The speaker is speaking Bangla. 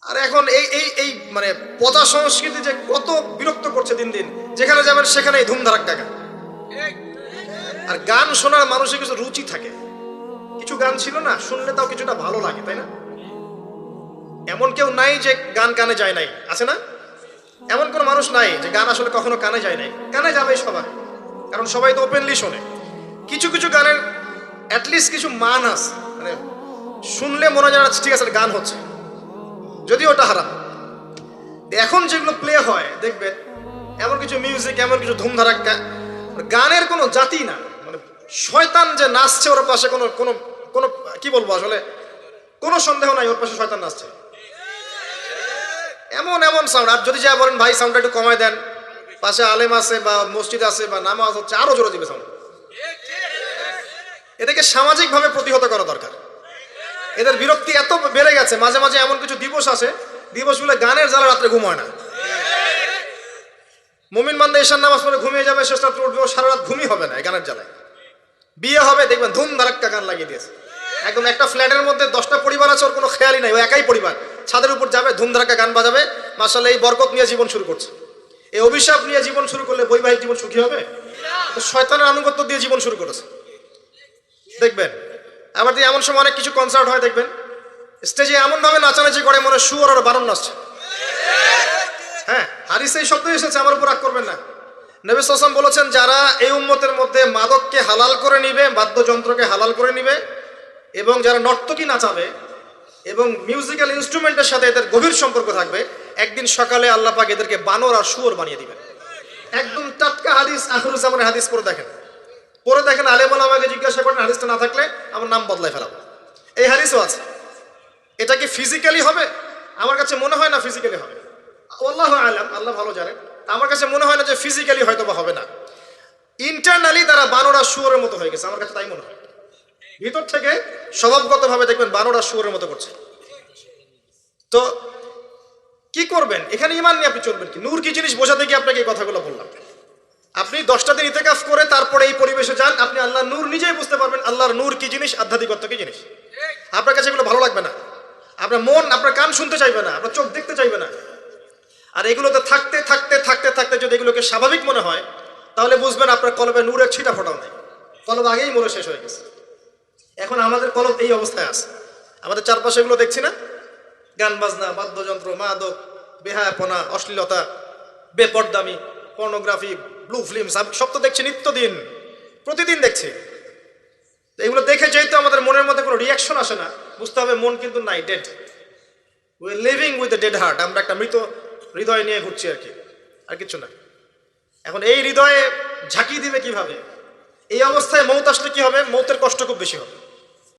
আর এখন এই এই এই মানে পচা সংস্কৃতি যে কত বিরক্ত করছে দিন দিন, যেখানে যাবেন সেখানেই ধুমধারাক্কা গান। আর গান শোনার মানুষের কিছু রুচি থাকে, কিছু গান ছিল না শুনলে তাও কিছুটা ভালো লাগে, তাই না? এমন কেউ নাই যে গান কানে যায় নাই, আছে না? এমন কোন মানুষ নাই যে গান আসলে কখনো কানে যায় নাই। কানে যাবে সবাই, কারণ সবাই তো ওপেনলি শোনে। কিছু কিছু গানের অ্যাটলিস্ট কিছু মান আছে, মানে শুনলে মনে হয় ঠিক আছে গান হচ্ছে, যদিও ওটা হারাম। এখন যেগুলো প্লে হয় দেখবেন, এমন কিছু মিউজিক, এমন কিছু ধুমধারাক্কা, গানের কোনো জাতি না, মানে শয়তান যে নাচছে ওর পাশে কোনো কোনো কোনো কি বলবো আসলে, কোনো সন্দেহ নাই ওর পাশে শয়তান নাচছে। এমন এমন সাউন্ড, আর যদি যা বলেন ভাই সাউন্ডটা একটু কমায় দেন, পাশে আলেম আছে বা মসজিদ আছে বা নামাজ হচ্ছে, আরো জোরে দিবে সাউন্ড। এটাকে সামাজিকভাবে প্রতিহত করা দরকার। এদের বিরক্তি এত বেড়ে গেছে, মাঝে মাঝে এমন কিছু দিবস আছে, দিবসগুলো গানের জ্বালা রাত্রে ঘুম হয় না। মুমিন বান্দা ঈশার নামাজ পড়ে ঘুমিয়ে যাবে, শেষ রাত্রে উঠবে, ও সারা রাত ঘুমই হবে না এই গানের জ্বালায়। বিয়ে হবে দেখবেন ধুম ধারাক্কা গান লাগিয়ে দিয়েছে। একদম একটা ফ্ল্যাটের মধ্যে 10টা পরিবার আছে, ওর কোনো খেয়ালই নাই, ও একাই পরিবার, ছাদের উপর যাবে ধুম ধারাক্কা গান বাজাবে, মাশাআল্লাহ এই বরকত নিয়ে জীবন শুরু করছে। এই অভিশাপ নিয়ে জীবন শুরু করলে বৈবাহিক জীবন সুখী হবে? তো শয়তানের আনুগত্য দিয়ে জীবন শুরু করেছে দেখবেন। আবার এমন সময় অনেক কিছু কনসার্ট হয় দেখবেন, স্টেজে এমন ভাবে নাচানাচি করে মনে শুয়োর আর বারণ নাচছে। হ্যাঁ, হাদিসে এই শব্দ এসেছে, আমার উপর রাগ করবেন না। নবী সাল্লাল্লাহু আলাইহি ওয়াসাল্লাম বলেছেন, যারা এই উম্মতের মধ্যে মাদককে হালাল করে নিবে, বাদ্যযন্ত্রকে হালাল করে নিবে, এবং যারা নর্তকী নাচাবে এবং মিউজিক্যাল ইনস্ট্রুমেন্টের সাথে এদের গভীর সম্পর্ক থাকবে, একদিন সকালে আল্লাহ পাক এদেরকে বানর আর শুয়োর বানিয়ে দিবেন। একদম টাটকা হাদিস, আখিরুজ্জামানের হাদিস। পড়ে দেখেন আলেম ওলামাকে জিজ্ঞাসা করেন, হাদিসটা না থাকলে আমার নাম বদলায় ফেলাবো। এই হাদিসও আছে। এটা কি ফিজিক্যালি হবে? আমার কাছে মনে হয় না ফিজিক্যালি হবে, আল্লাহু আলাম, আল্লাহ ভালো জানেন। আমার কাছে মনে হয় না যে ফিজিক্যালি হয়তো বা হবে না, ইন্টারনালি তারা বানর আর শুয়োরের মতো হয়ে গেছে, আমার কাছে তাই মনে হয়। ভিতর থেকে স্বভাবগতভাবে দেখবেন বানর আর শুয়োরের মতো করছে। তো কি করবেন? এখানে ঈমান নিয়ে আপনি চলবেন কি? নূর কি জিনিস বোঝাতে গিয়ে আপনাকে এই কথাগুলো বললাম। আপনি 10টা দিন ইতিকাফ করে তারপরে এই পরিবেশে যান, আপনি আল্লাহর নূর নিজেই বুঝতে পারবেন, আল্লাহর নূর কি জিনিস, আধ্যাত্মিকত্ব কি জিনিস। আপনার কাছে এগুলো ভালো লাগবে না, আপনার মন, আপনার কান শুনতে চাইবে না, আপনার চোখ দেখতে চাইবে না। আর এগুলোতে থাকতে থাকতে থাকতে থাকতে যদি এগুলোকে স্বাভাবিক মনে হয়, তাহলে বুঝবেন আপনার কলবে নূরের ছিটা ফোটাও নাই, কলব আগেই মরে শেষ হয়ে গেছে। এখন আমাদের কলব এই অবস্থায় আছে। আমাদের চারপাশে এগুলো দেখছি না, গান বাজনা, বাদ্যযন্ত্র, মাদক, বেহায়াপনা, অশ্লীলতা, বেপরদামি, পর্নোগ্রাফি, ব্লু ফিল্ম, সব তো দেখছি নিত্যদিন, প্রতিদিন দেখছি। এগুলো দেখে যেহেতু আমাদের মনের মধ্যে কোনো রিয়াকশন আসে না, বুঝতে হবে মন কিন্তু নাই, dead. We are living with a dead heart. আমরা একটা মৃত হৃদয় নিয়ে ঘুরছি আর কি, আর কিছু না। এখন এই হৃদয়ে ঝাঁকি দিবে কিভাবে? এই অবস্থায় মৌত আসলে কি হবে? মৌতের কষ্ট খুব বেশি হবে।